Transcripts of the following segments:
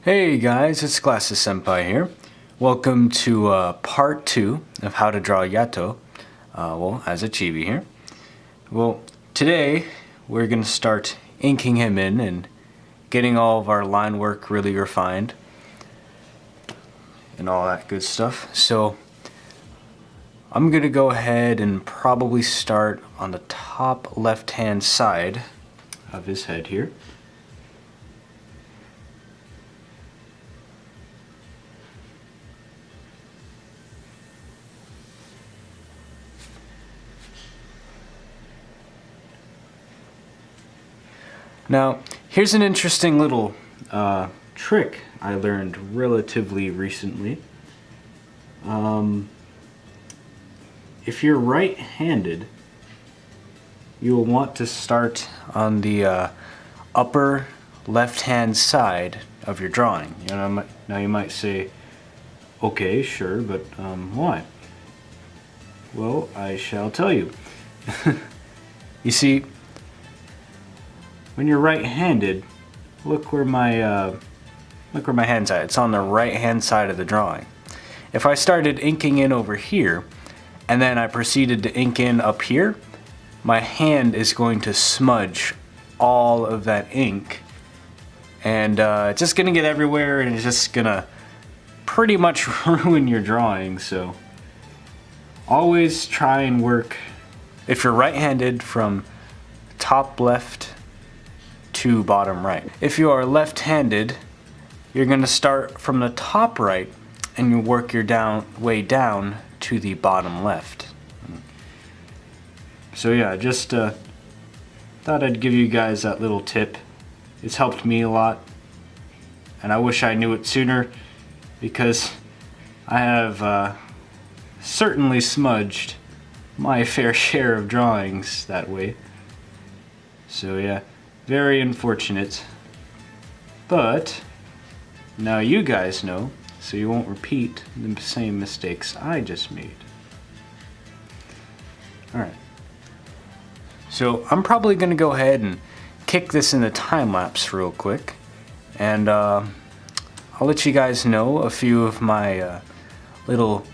Hey guys, it's Glasses Senpai here. Welcome to part 2 of how to draw Yato, as a chibi here. Well, today we're going to start inking him in and getting all of our line work really refined and all that good stuff. So I'm going to go ahead and probably start on the top left hand side of his head here. Now, here's an interesting little trick I learned relatively recently. If you're right-handed, you'll want to start on the upper left-hand side of your drawing. Now you might say, okay, sure, but why? Well, I shall tell you. You see, when you're right-handed, look where my hand's at. It's on the right-hand side of the drawing. If I started inking in over here, and then I proceeded to ink in up here, my hand is going to smudge all of that ink, and it's just gonna get everywhere, and it's just gonna pretty much ruin your drawing. So always try and work, if you're right-handed, from top left to bottom right. If you are left-handed, you're going to start from the top right and you work your way down to the bottom left. So yeah, just thought I'd give you guys that little tip. It's helped me a lot, and I wish I knew it sooner, because I have certainly smudged my fair share of drawings that way. So yeah, very unfortunate, but now you guys know, so you won't repeat the same mistakes I just made. Alright, so I'm probably going to go ahead and kick this in the time lapse real quick, and I'll let you guys know a few of my little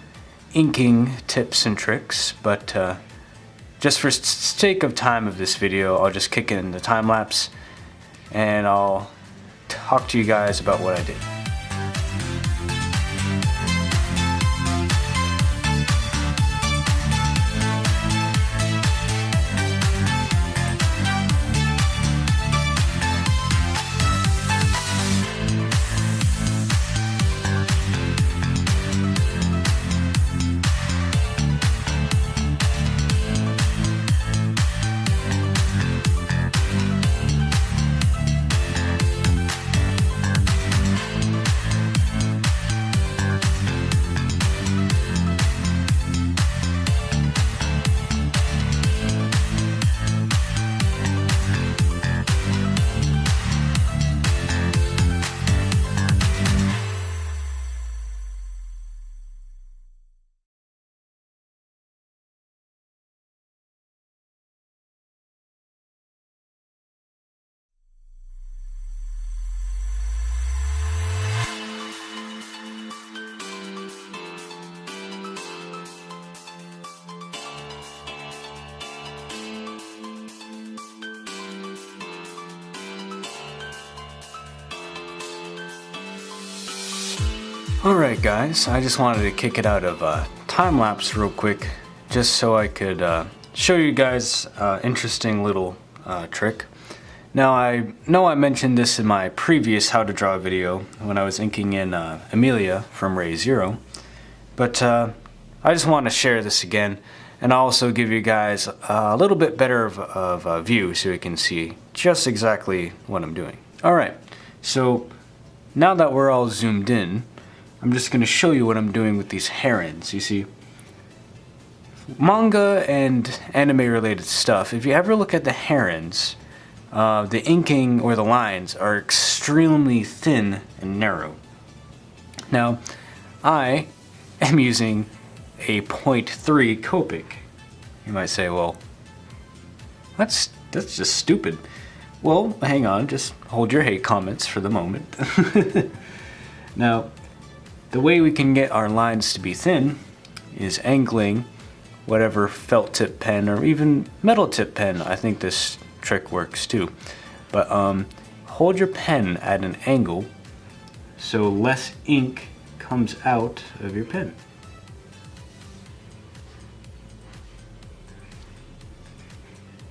inking tips and tricks, but just for sake of time of this video, I'll just kick it in the time lapse and I'll talk to you guys about what I did. Alright guys, I just wanted to kick it out of time lapse real quick, just so I could show you guys an interesting little trick. Now, I know I mentioned this in my previous how to draw video when I was inking in Amelia from Ray Zero, but I just want to share this again, and also give you guys a little bit better of a view so you can see just exactly what I'm doing. Alright, so now that we're all zoomed in, I'm just going to show you what I'm doing with these herons. You see, manga and anime related stuff, if you ever look at the herons, the inking or the lines are extremely thin and narrow. Now, I am using a 0.3 Copic. You might say, well, that's just stupid. Well, hang on, just hold your hate comments for the moment. Now, the way we can get our lines to be thin is angling whatever felt tip pen or even metal tip pen. I think this trick works too. But hold your pen at an angle so less ink comes out of your pen.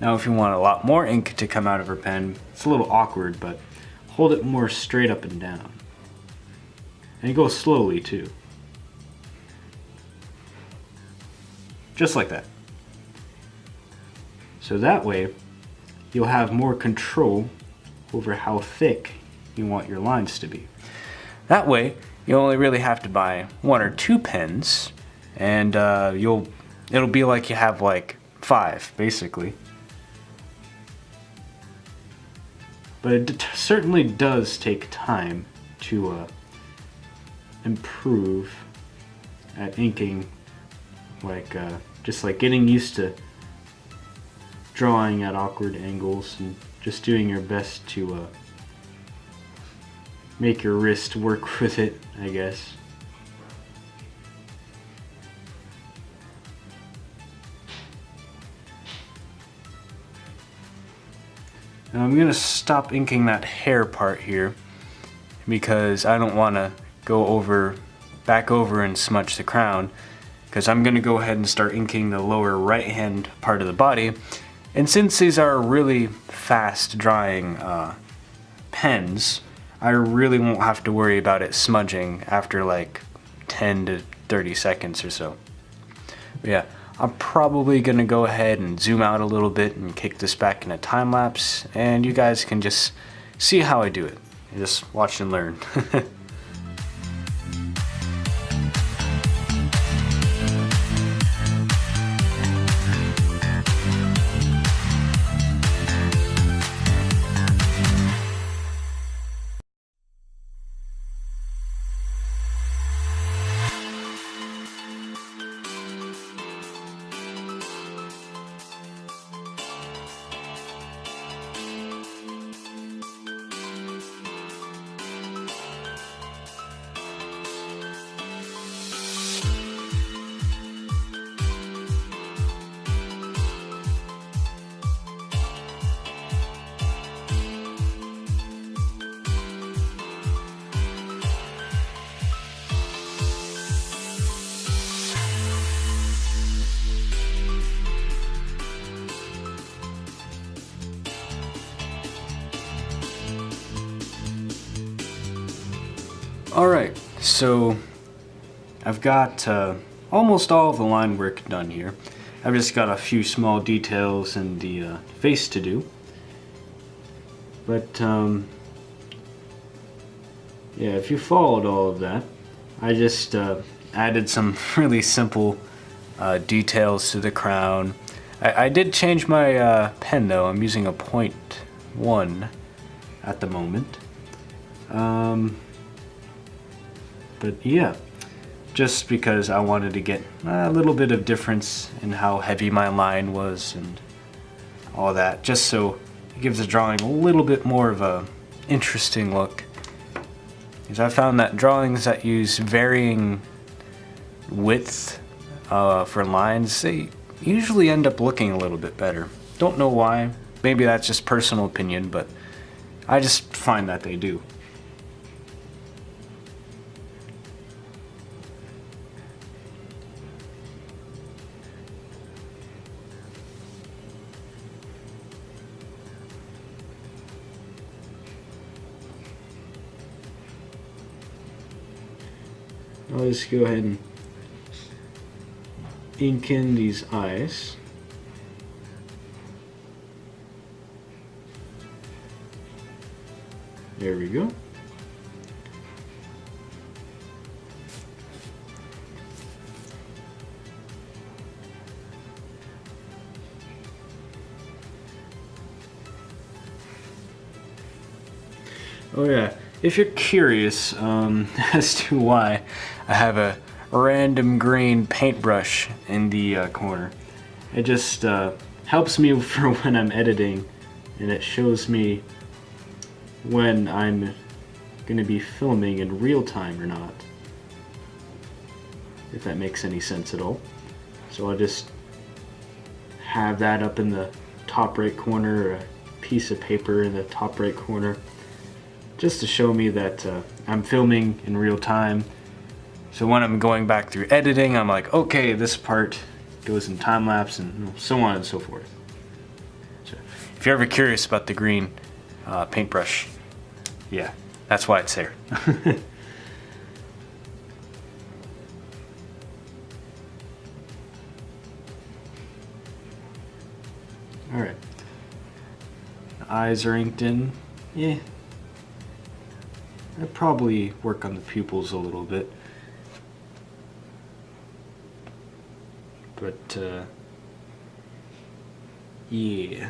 Now if you want a lot more ink to come out of your pen, it's a little awkward, but hold it more straight up and down. And go slowly too. Just like that. So that way, you'll have more control over how thick you want your lines to be. That way, you only really have to buy 1 or 2 pens, and it'll be like you have like 5, basically. But it certainly does take time to improve at inking, like just like getting used to drawing at awkward angles and just doing your best to make your wrist work with it, I guess. Now I'm gonna stop inking that hair part here because I don't want to go back over and smudge the crown, because I'm gonna go ahead and start inking the lower right hand part of the body. And since these are really fast drying pens, I really won't have to worry about it smudging after like 10 to 30 seconds or so. But yeah, I'm probably gonna go ahead and zoom out a little bit and kick this back in a time lapse, and you guys can just see how I do it. Just watch and learn. Alright, so I've got almost all of the line work done here. I've just got a few small details in the face to do. But yeah, if you followed all of that, I just added some really simple details to the crown. I did change my pen though. I'm using a 0.1 at the moment. But yeah, just because I wanted to get a little bit of difference in how heavy my line was and all that, just so it gives the drawing a little bit more of a interesting look. Because I found that drawings that use varying width for lines, they usually end up looking a little bit better. Don't know why, maybe that's just personal opinion, but I just find that they do. I'll just go ahead and ink in these eyes. There we go. Oh yeah, if you're curious as to why I have a random green paintbrush in the corner, it just helps me for when I'm editing, and it shows me when I'm going to be filming in real time or not, if that makes any sense at all. So I'll just have that up in the top right corner, or a piece of paper in the top right corner, just to show me that I'm filming in real time. So when I'm going back through editing, I'm like, okay, this part goes in time lapse, and so on and so forth. So if you're ever curious about the green paintbrush, yeah, that's why it's there. Alright. The eyes are inked in. Yeah. I'd probably work on the pupils a little bit. But, yeah.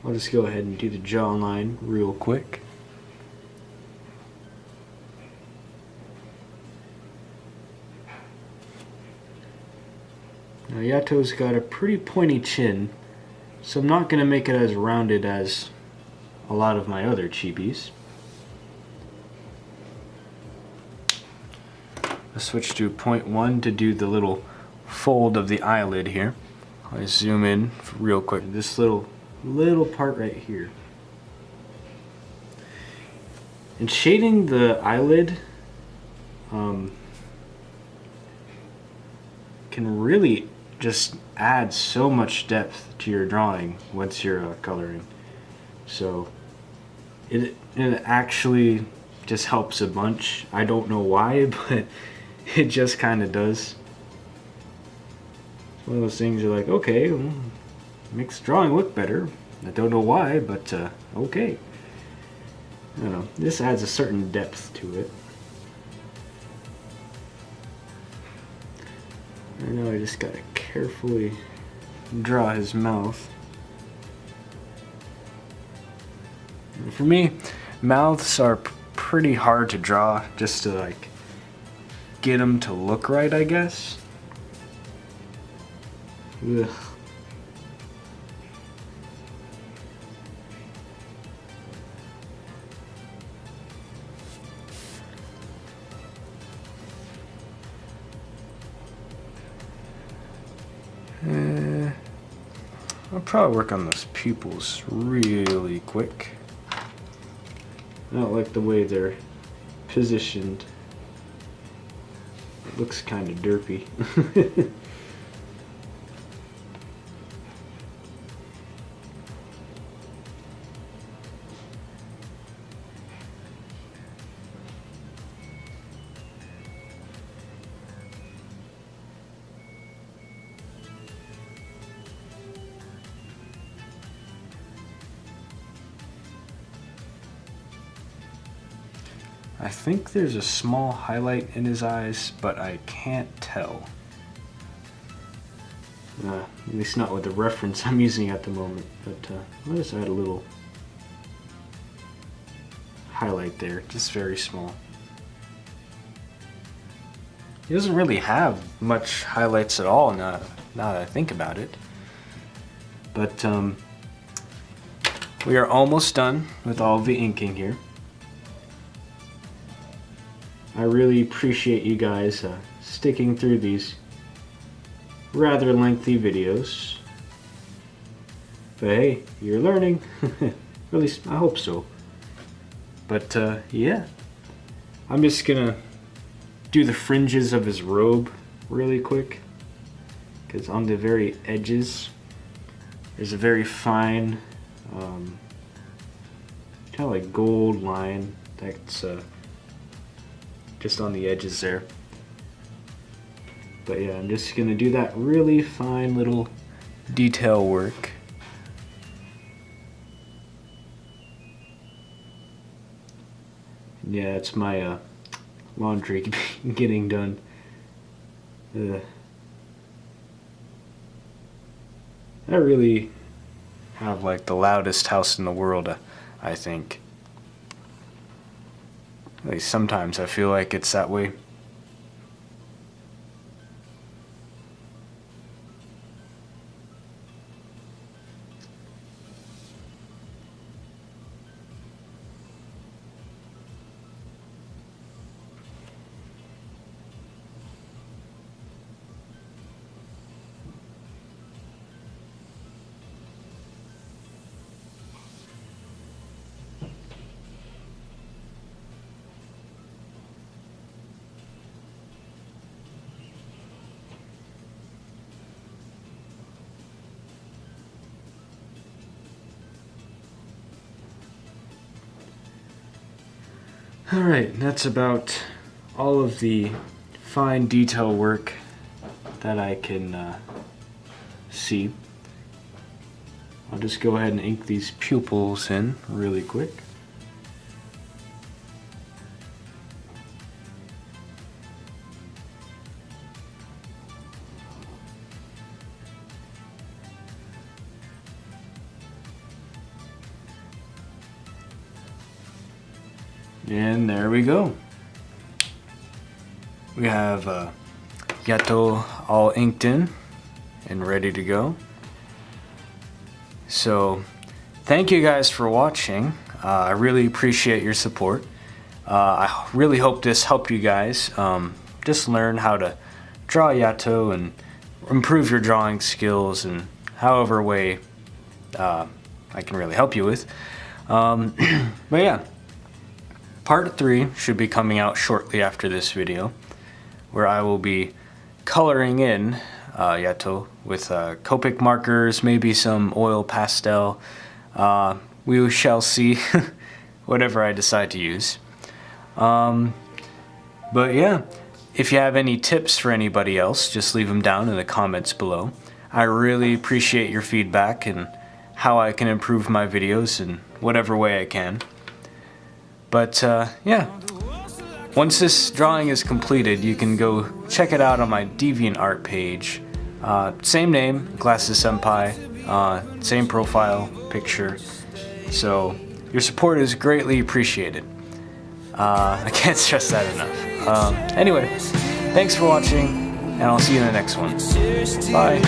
I'll just go ahead and do the jawline real quick. Now Yato's got a pretty pointy chin, so I'm not going to make it as rounded as a lot of my other chibis. I'll switch to 0.1 to do the little fold of the eyelid here. I'll zoom in real quick. This little part right here. And shading the eyelid can really just add so much depth to your drawing once you're coloring. So it actually just helps a bunch. I don't know why, but it just kind of does. It's one of those things you're like, okay, well, makes the drawing look better. I don't know why, but okay. I don't know. This adds a certain depth to it. I know I just gotta carefully draw his mouth. And for me, mouths are pretty hard to draw just to like get them to look right, I guess. Ugh. I'll probably work on those pupils really quick. I don't like the way they're positioned. It looks kind of derpy. I think there's a small highlight in his eyes, but I can't tell. At least not with the reference I'm using at the moment, but I'll just add a little highlight there, just very small. He doesn't really have much highlights at all now that I think about it. But we are almost done with all the inking here. I really appreciate you guys sticking through these rather lengthy videos. But hey, you're learning. At least I hope so. But yeah, I'm just gonna do the fringes of his robe really quick, because on the very edges there's a very fine kind of like gold line that's just on the edges there. But yeah, I'm just gonna do that really fine little detail work. Yeah, it's my laundry getting done. I really have like the loudest house in the world, I think. At least sometimes I feel like it's that way. Alright, that's about all of the fine detail work that I can see. I'll just go ahead and ink these pupils in really quick. And there we go. We have Yato all inked in and ready to go. So thank you guys for watching. I really appreciate your support. I really hope this helped you guys just learn how to draw Yato and improve your drawing skills in however way I can really help you with. But yeah. Part 3 should be coming out shortly after this video, where I will be coloring in Yato with Copic markers, maybe some oil pastel. We shall see whatever I decide to use. But yeah, if you have any tips for anybody else, just leave them down in the comments below. I really appreciate your feedback and how I can improve my videos in whatever way I can. But yeah, once this drawing is completed, you can go check it out on my DeviantArt page. Same name, Glasses Senpai, same profile picture. So your support is greatly appreciated. I can't stress that enough. Anyway, thanks for watching, and I'll see you in the next one. Bye.